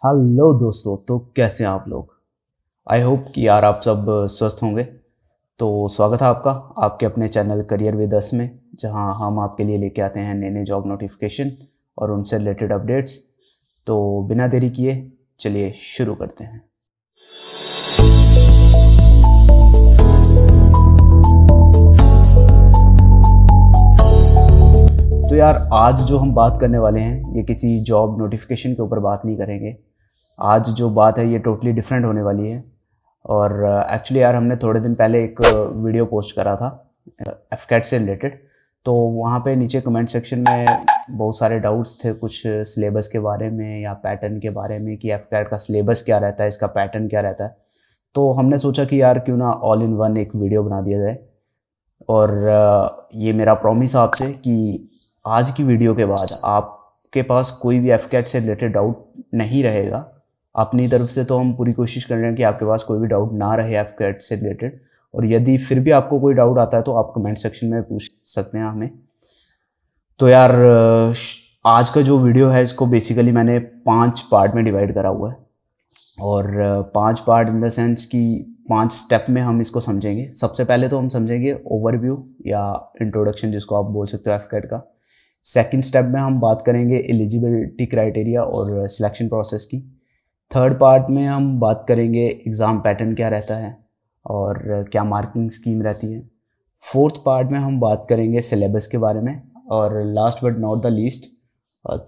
Hello दोस्तों, तो कैसे हैं आप लोग। आई होप कि यार आप सब स्वस्थ होंगे। तो स्वागत है आपका आपके अपने चैनल करियर विद अस में, जहां हम आपके लिए लेके आते हैं नए नए जॉब नोटिफिकेशन और उनसे रिलेटेड अपडेट्स। तो बिना देरी किए चलिए शुरू करते हैं। तो यार आज जो हम बात करने वाले हैं ये किसी जॉब नोटिफिकेशन के ऊपर बात नहीं करेंगे। आज जो बात है ये टोटली डिफरेंट होने वाली है। और एक्चुअली यार हमने थोड़े दिन पहले एक वीडियो पोस्ट करा था एफकैट से रिलेटेड। तो वहाँ पे नीचे कमेंट सेक्शन में बहुत सारे डाउट्स थे, कुछ सिलेबस के बारे में या पैटर्न के बारे में कि एफकैट का सिलेबस क्या रहता है, इसका पैटर्न क्या रहता है। तो हमने सोचा कि यार क्यों ना ऑल इन वन एक वीडियो बना दिया जाए। और ये मेरा प्रॉमिस आपसे कि आज की वीडियो के बाद आपके पास कोई भी एफकैट से रिलेटेड डाउट नहीं रहेगा। अपनी तरफ से तो हम पूरी कोशिश कर रहे हैं कि आपके पास कोई भी डाउट ना रहे एफकैट से रिलेटेड। और यदि फिर भी आपको कोई डाउट आता है तो आप कमेंट सेक्शन में पूछ सकते हैं हमें। तो यार आज का जो वीडियो है इसको बेसिकली मैंने 5 पार्ट में डिवाइड करा हुआ है। और 5 पार्ट इन द सेंस कि 5 स्टेप में हम इसको समझेंगे। सबसे पहले तो हम समझेंगे ओवरव्यू या इंट्रोडक्शन, जिसको आप बोल सकते हो एफकैट का। सेकंड स्टेप में हम बात करेंगे एलिजिबिलिटी क्राइटेरिया और सिलेक्शन प्रोसेस की। थर्ड पार्ट में हम बात करेंगे एग्ज़ाम पैटर्न क्या रहता है और क्या मार्किंग स्कीम रहती है। फोर्थ पार्ट में हम बात करेंगे सिलेबस के बारे में। और last but not the least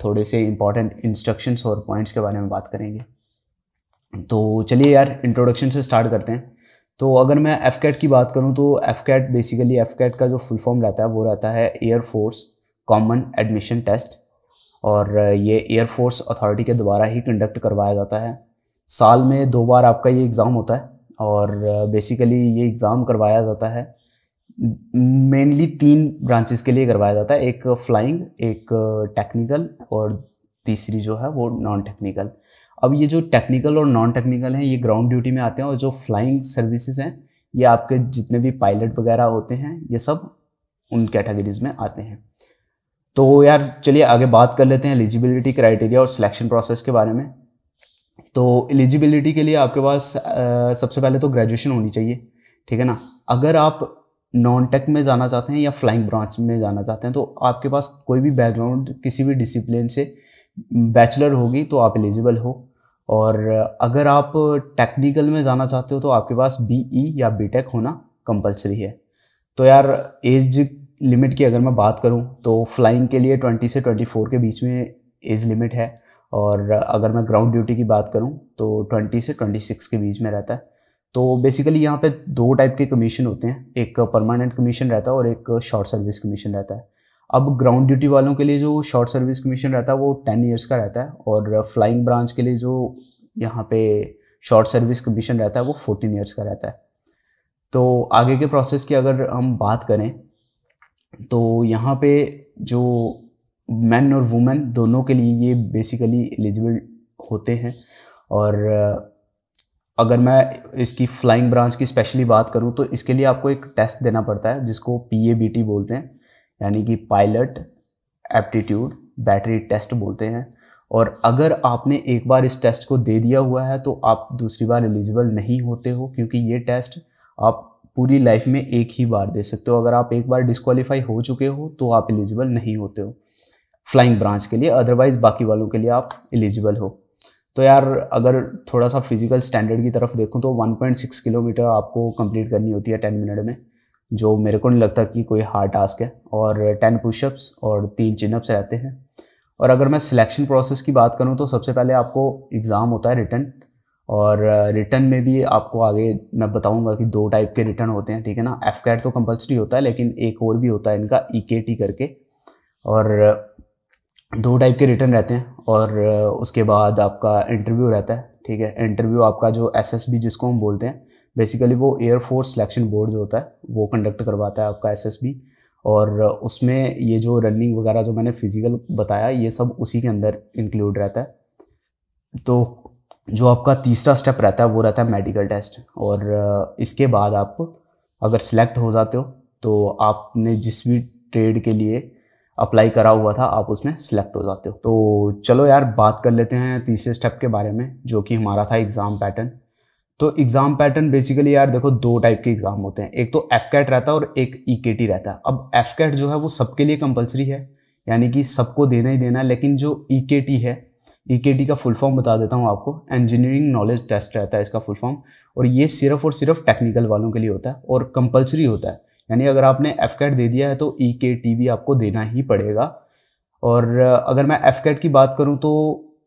थोड़े से इंपॉर्टेंट इंस्ट्रक्शंस और पॉइंट्स के बारे में बात करेंगे। तो चलिए यार इंट्रोडक्शन से स्टार्ट करते हैं। तो अगर मैं एफकैट की बात करूं तो एफकैट बेसिकली एफकैट का जो फुल फॉर्म रहता है वो रहता है एयरफोर्स कॉमन एडमिशन टेस्ट। और ये एयरफोर्स अथॉरिटी के द्वारा ही कंडक्ट करवाया जाता है। साल में 2 बार आपका ये एग्ज़ाम होता है। और बेसिकली ये एग्ज़ाम करवाया जाता है मेनली 3 ब्रांचेस के लिए करवाया जाता है, एक फ्लाइंग, एक टेक्निकल और तीसरी जो है वो नॉन टेक्निकल। अब ये जो टेक्निकल और नॉन टेक्निकल हैं ये ग्राउंड ड्यूटी में आते हैं, और जो फ्लाइंग सर्विसेज हैं ये आपके जितने भी पायलट वगैरह होते हैं ये सब उन कैटेगरीज में आते हैं। तो यार चलिए आगे बात कर लेते हैं एलिजिबिलिटी क्राइटेरिया और सिलेक्शन प्रोसेस के बारे में। तो एलिजिबिलिटी के लिए आपके पास सबसे पहले तो ग्रेजुएशन होनी चाहिए, ठीक है ना। अगर आप नॉन टेक में जाना चाहते हैं या फ्लाइंग ब्रांच में जाना चाहते हैं तो आपके पास कोई भी बैकग्राउंड किसी भी डिसिप्लिन से बैचलर होगी तो आप एलिजिबल हो। और अगर आप टेक्निकल में जाना चाहते हो तो आपके पास बीई या बीटेक होना कंपलसरी है। तो यार एज लिमिट की अगर मैं बात करूं तो फ्लाइंग के लिए 20 से 24 के बीच में एज लिमिट है। और अगर मैं ग्राउंड ड्यूटी की बात करूं तो 20 से 26 के बीच में रहता है। तो बेसिकली यहाँ पे 2 टाइप के कमीशन होते हैं, एक परमानेंट कमीशन रहता है और एक शॉर्ट सर्विस कमीशन रहता है। अब ग्राउंड ड्यूटी वालों के लिए जो शॉर्ट सर्विस कमीशन रहता है वो 10 ईयर्स का रहता है, और फ्लाइंग ब्रांच के लिए जो यहाँ पे शॉर्ट सर्विस कमीशन रहता है वो 14 ईयर्स का रहता है। तो आगे के प्रोसेस की अगर हम बात करें तो यहाँ पे जो मैन और वुमेन दोनों के लिए ये बेसिकली एलिजिबल होते हैं। और अगर मैं इसकी फ्लाइंग ब्रांच की स्पेशली बात करूँ तो इसके लिए आपको एक टेस्ट देना पड़ता है जिसको PABT बोलते हैं, यानी कि पायलट एप्टीट्यूड बैटरी टेस्ट बोलते हैं। और अगर आपने एक बार इस टेस्ट को दे दिया हुआ है तो आप दूसरी बार एलिजिबल नहीं होते हो, क्योंकि ये टेस्ट आप पूरी लाइफ में एक ही बार दे सकते हो। अगर आप एक बार डिस्क्वालीफाई हो चुके हो तो आप एलिजिबल नहीं होते हो फ्लाइंग ब्रांच के लिए, अदरवाइज़ बाकी वालों के लिए आप एलिजिबल हो। तो यार अगर थोड़ा सा फिजिकल स्टैंडर्ड की तरफ देखूं तो 1.6 किलोमीटर आपको कंप्लीट करनी होती है 10 मिनट में, जो मेरे को नहीं लगता कि कोई हार्ड टास्क है। और 10 पुशअप्स और 3 चिनअप्स रहते हैं। और अगर मैं सिलेक्शन प्रोसेस की बात करूं तो सबसे पहले आपको एग्ज़ाम होता है रिटन। और रिटन में भी आपको आगे मैं बताऊंगा कि 2 टाइप के रिटन होते हैं, ठीक है ना। एफकैट तो कंपलसरी होता है, लेकिन एक और भी होता है इनका EKT करके। और 2 टाइप के रिटन रहते हैं। और उसके बाद आपका इंटरव्यू रहता है, ठीक है। इंटरव्यू आपका जो SSB जिसको हम बोलते हैं, बेसिकली वो एयरफोर्स सिलेक्शन बोर्ड जो होता है वो कंडक्ट करवाता है आपका SSB। और उसमें ये जो रनिंग वगैरह जो मैंने फिजिकल बताया ये सब उसी के अंदर इंक्लूड रहता है। तो जो आपका तीसरा स्टेप रहता है वो रहता है मेडिकल टेस्ट। और इसके बाद आप अगर सिलेक्ट हो जाते हो तो आपने जिस भी ट्रेड के लिए अप्लाई करा हुआ था आप उसमें सिलेक्ट हो जाते हो। तो चलो यार बात कर लेते हैं तीसरे स्टेप के बारे में, जो कि हमारा था एग्ज़ाम पैटर्न। तो एग्ज़ाम पैटर्न बेसिकली यार देखो, दो टाइप के एग्ज़ाम होते हैं, एक तो एफकैट रहता है और एक ईकेटी रहता है। अब एफकैट जो है वो सबके लिए कंपलसरी है, यानी कि सबको देना ही देना है, लेकिन जो ईकेटी है, ईकेटी का फुल फॉर्म बता देता हूँ आपको, इंजीनियरिंग नॉलेज टेस्ट रहता है इसका फुल फॉर्म, और ये सिर्फ और सिर्फ टेक्निकल वालों के लिए होता है और कंपलसरी होता है। यानी अगर आपने एफकैट दे दिया है तो ईकेटी भी आपको देना ही पड़ेगा। और अगर मैं एफकैट की बात करूँ तो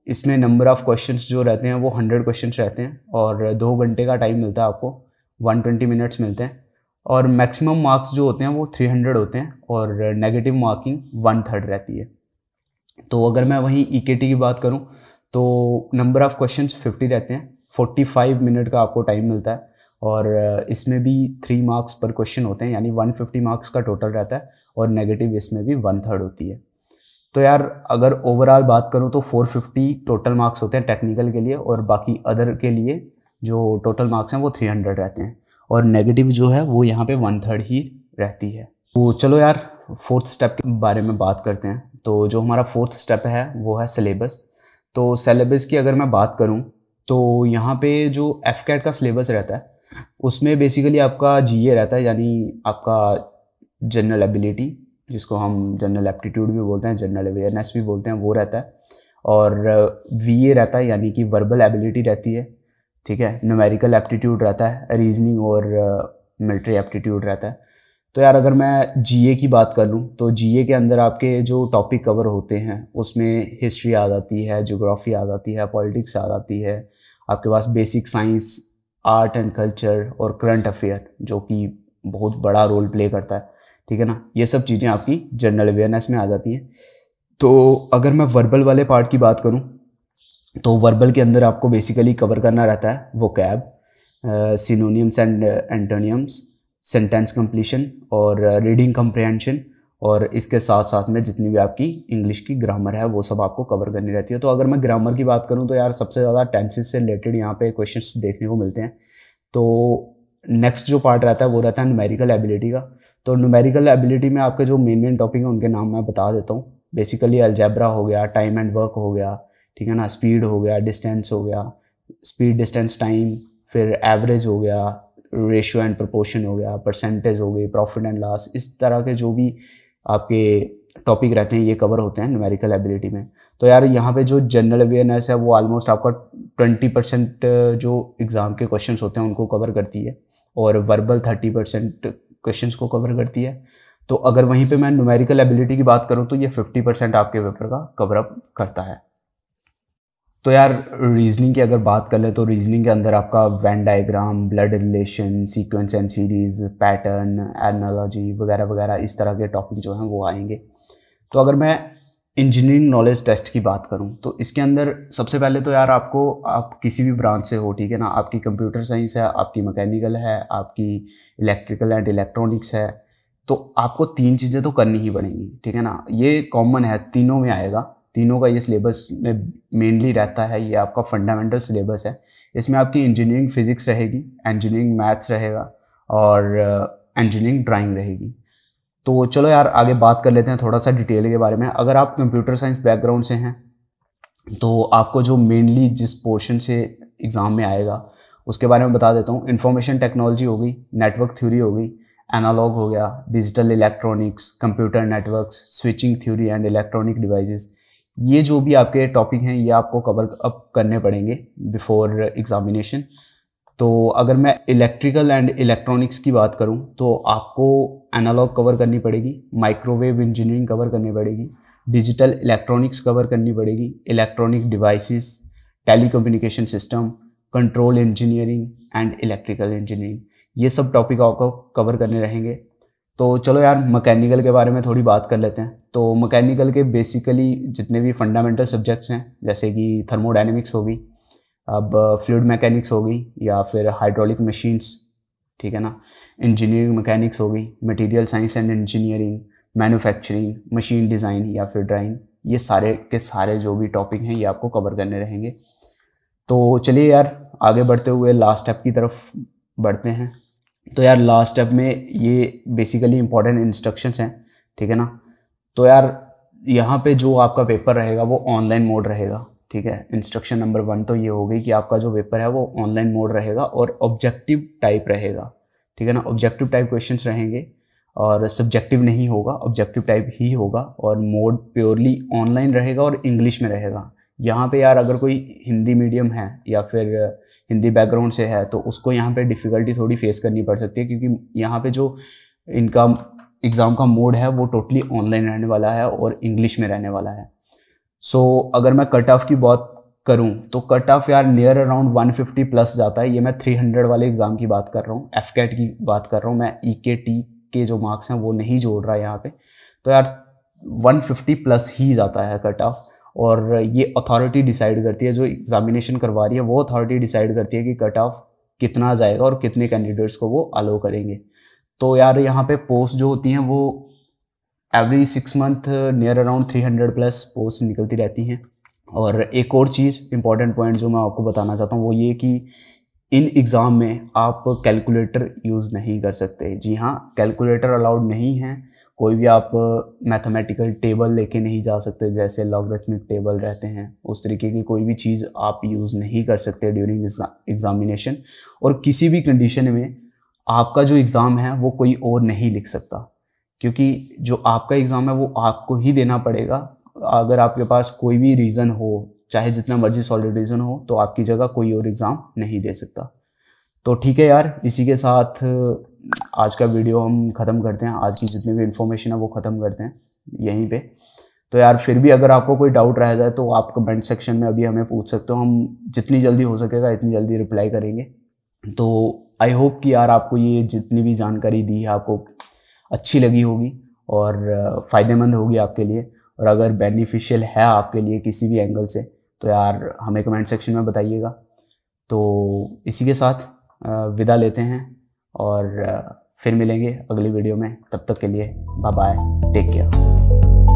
इसमें नंबर ऑफ़ क्वेश्चंस जो रहते हैं वो 100 क्वेश्चंस रहते हैं और 2 घंटे का टाइम मिलता है आपको, 120 मिनट्स मिलते हैं, और मैक्सिमम मार्क्स जो होते हैं वो 300 होते हैं और नेगेटिव मार्किंग 1/3 रहती है। तो अगर मैं वहीं ईकेटी की बात करूं तो नंबर ऑफ़ क्वेश्चंस 50 रहते हैं, 45 मिनट का आपको टाइम मिलता है, और इसमें भी 3 मार्क्स पर क्वेश्चन होते हैं, यानी 150 मार्क्स का टोटल रहता है, और नेगेटिव इसमें भी 1/3 होती है। तो यार अगर ओवरऑल बात करूं तो 450 टोटल मार्क्स होते हैं टेक्निकल के लिए, और बाकी अदर के लिए जो टोटल मार्क्स हैं वो 300 रहते हैं, और नेगेटिव जो है वो यहाँ पे 1/3 ही रहती है। तो चलो यार फोर्थ स्टेप के बारे में बात करते हैं। तो जो हमारा फोर्थ स्टेप है वो है सिलेबस। तो सिलेबस की अगर मैं बात करूं तो यहाँ पे जो एफकैट का सिलेबस रहता है उसमें बेसिकली आपका जीए रहता है, यानी आपका जनरल एबिलिटी, जिसको हम जनरल एप्टीट्यूड भी बोलते हैं, जनरल अवेयरनेस भी बोलते हैं, वो रहता है, और वीए रहता है यानी कि वर्बल एबिलिटी रहती है, ठीक है, न्यूमेरिकल एप्टीट्यूड रहता है, रीजनिंग और मिलिट्री एप्टीट्यूड रहता है। तो यार अगर मैं जीए की बात कर लूँ तो जीए के अंदर आपके जो टॉपिक कवर होते हैं उसमें हिस्ट्री आ जाती है, ज्योग्राफी आ जाती है, पॉलिटिक्स आ जाती है, आपके पास basic science, art and culture और करंट अफेयर, जो कि बहुत बड़ा रोल प्ले करता है, ठीक है ना। ये सब चीज़ें आपकी जनरल अवेयरनेस में आ जाती हैं। तो अगर मैं वर्बल वाले पार्ट की बात करूं तो वर्बल के अंदर आपको बेसिकली कवर करना रहता है vocab, synonyms and एंटोनियम्स, sentence completion और रीडिंग कम्प्रिहेंशन, और इसके साथ साथ में जितनी भी आपकी इंग्लिश की ग्रामर है वो सब आपको कवर करनी रहती है। तो अगर मैं ग्रामर की बात करूं तो यार सबसे ज़्यादा टेंसेस से रिलेटेड यहाँ पे क्वेश्चंस देखने को मिलते हैं। तो नेक्स्ट जो पार्ट रहता है वो रहता है न्यूमेरिकल एबिलिटी का। तो न्यूमेरिकल एबिलिटी में आपके जो मेन टॉपिक हैं उनके नाम मैं बता देता हूँ। बेसिकली अलजेब्रा हो गया, टाइम एंड वर्क हो गया, ठीक है ना, स्पीड हो गया, डिस्टेंस हो गया, स्पीड डिस्टेंस टाइम, फिर एवरेज हो गया, रेशियो एंड प्रोपोर्शन हो गया, परसेंटेज हो गई, प्रॉफिट एंड लॉस, इस तरह के जो भी आपके टॉपिक रहते हैं ये कवर होते हैं न्यूमेरिकल एबिलिटी में। तो यार यहाँ पे जो जनरल अवेयरनेस है वो ऑलमोस्ट आपका 20% जो एग्ज़ाम के क्वेश्चंस होते हैं उनको कवर करती है, और वर्बल 30% क्वेश्चंस को कवर करती है। तो अगर वहीं पे मैं न्यूमेरिकल एबिलिटी की बात करूँ तो ये 50% आपके पेपर का कवर अप करता है। तो यार रीजनिंग की अगर बात कर ले तो रीजनिंग के अंदर आपका Venn diagram, blood relation, sequence and series, pattern, analogy वगैरह वगैरह इस तरह के टॉपिक जो हैं वो आएंगे। तो अगर मैं इंजीनियरिंग नॉलेज टेस्ट की बात करूं तो इसके अंदर सबसे पहले तो यार आपको, आप किसी भी ब्रांच से हो, ठीक है ना, आपकी कंप्यूटर साइंस है, आपकी मैकेनिकल है, आपकी इलेक्ट्रिकल एंड इलेक्ट्रॉनिक्स है, तो आपको 3 चीज़ें तो करनी ही पड़ेंगी, ठीक है ना। ये कॉमन है, तीनों में आएगा, तीनों का ये सिलेबस में मेनली रहता है। ये आपका फंडामेंटल सिलेबस है। इसमें आपकी इंजीनियरिंग फिजिक्स रहेगी, इंजीनियरिंग मैथ्स रहेगा और इंजीनियरिंग ड्राइंग रहेगी। तो चलो यार आगे बात कर लेते हैं थोड़ा सा डिटेल के बारे में। अगर आप कंप्यूटर साइंस बैकग्राउंड से हैं तो आपको जो मेनली जिस पोर्शन से एग्ज़ाम में आएगा उसके बारे में बता देता हूँ। इंफॉर्मेशन टेक्नोलॉजी हो गई, नेटवर्क थ्योरी हो गई, एनालॉग हो गया, digital electronics, computer networks, switching theory and electronic devices. ये जो भी आपके टॉपिक हैं ये आपको कवर अप करने पड़ेंगे बिफोर एग्जामिनेशन। तो अगर मैं इलेक्ट्रिकल एंड इलेक्ट्रॉनिक्स की बात करूं तो आपको एनालॉग कवर करनी पड़ेगी, माइक्रोवेव इंजीनियरिंग कवर करनी पड़ेगी, डिजिटल इलेक्ट्रॉनिक्स कवर करनी पड़ेगी, electronic devices, telecommunication system, control engineering and electrical engineering, ये सब टॉपिक आपको कवर करने रहेंगे। तो चलो यार मैकेनिकल के बारे में थोड़ी बात कर लेते हैं। तो मैकेनिकल के बेसिकली जितने भी फंडामेंटल सब्जेक्ट्स हैं जैसे कि थर्मोडायनेमिक्स होगी, अब फ्लूइड मैकेनिक्स हो गई या फिर हाइड्रोलिक मशीन्स, ठीक है ना, इंजीनियरिंग मैकेनिक्स हो गई, material science and engineering, manufacturing, machine design या फिर ड्राइंग, ये सारे के सारे जो भी टॉपिक हैं ये आपको कवर करने रहेंगे। तो चलिए यार आगे बढ़ते हुए लास्ट स्टेप की तरफ बढ़ते हैं। तो यार लास्ट स्टेप में ये बेसिकली इंपॉर्टेंट इंस्ट्रक्शंस हैं, ठीक है ना। तो यार यहाँ पे जो आपका पेपर रहेगा वो ऑनलाइन मोड रहेगा, ठीक है। इंस्ट्रक्शन नंबर 1 तो ये हो गई कि आपका जो पेपर है वो ऑनलाइन मोड रहेगा और ऑब्जेक्टिव टाइप रहेगा, ठीक है ना। ऑब्जेक्टिव टाइप क्वेश्चंस रहेंगे और सब्जेक्टिव नहीं होगा, ऑब्जेक्टिव टाइप ही होगा, और मोड प्योरली ऑनलाइन रहेगा और इंग्लिश में रहेगा। यहाँ पे यार अगर कोई हिंदी मीडियम है या फिर हिंदी बैकग्राउंड से है तो उसको यहाँ पे डिफ़िकल्टी थोड़ी फेस करनी पड़ सकती है, क्योंकि यहाँ पे जो इनका एग्ज़ाम का मोड है वो टोटली ऑनलाइन रहने वाला है और इंग्लिश में रहने वाला है। सो अगर मैं कट ऑफ की बात करूं तो कट ऑफ यार नियर अराउंड 150 प्लस जाता है। ये मैं 300 वाले एग्ज़ाम की बात कर रहा हूँ, एफकेट की बात कर रहा हूँ मैं, ईकेटी के जो मार्क्स हैं वो नहीं जोड़ रहा यहाँ पे। तो यार 150 प्लस ही जाता है कट ऑफ, और ये अथॉरिटी डिसाइड करती है, जो एग्जामिनेशन करवा रही है वो अथॉरिटी डिसाइड करती है कि कट ऑफ कितना जाएगा और कितने कैंडिडेट्स को वो अलो करेंगे। तो यार यहाँ पे पोस्ट जो होती हैं वो every 6 month near around 300 plus post निकलती रहती हैं। और एक और चीज़ इंपॉर्टेंट पॉइंट जो मैं आपको बताना चाहता हूँ वो ये कि इन एग्ज़ाम में आप कैलकुलेटर यूज़ नहीं कर सकते। जी हाँ, कैलकुलेटर अलाउड नहीं है। कोई भी आप मैथमेटिकल टेबल लेके नहीं जा सकते, जैसे लॉगरिथमिक टेबल रहते हैं, उस तरीके की कोई भी चीज़ आप यूज़ नहीं कर सकते ड्यूरिंग एग्जामिनेशन। और किसी भी कंडीशन में आपका जो एग्ज़ाम है वो कोई और नहीं लिख सकता, क्योंकि जो आपका एग्ज़ाम है वो आपको ही देना पड़ेगा। अगर आपके पास कोई भी रीज़न हो, चाहे जितना मर्जी सॉलिड रीज़न हो, तो आपकी जगह कोई और एग्ज़ाम नहीं दे सकता। तो ठीक है यार, इसी के साथ आज का वीडियो हम ख़त्म करते हैं। आज की जितनी भी इन्फॉर्मेशन है वो ख़त्म करते हैं यहीं पे। तो यार फिर भी अगर आपको कोई डाउट रह जाए तो आप कमेंट सेक्शन में अभी हमें पूछ सकते हो, हम जितनी जल्दी हो सकेगा इतनी जल्दी रिप्लाई करेंगे। तो आई होप कि यार आपको ये जितनी भी जानकारी दी है आपको अच्छी लगी होगी और फ़ायदेमंद होगी आपके लिए, और अगर बेनिफिशियल है आपके लिए किसी भी एंगल से तो यार हमें कमेंट सेक्शन में बताइएगा। तो इसी के साथ विदा लेते हैं और फिर मिलेंगे अगली वीडियो में। तब तक के लिए बाय बाय, टेक केयर।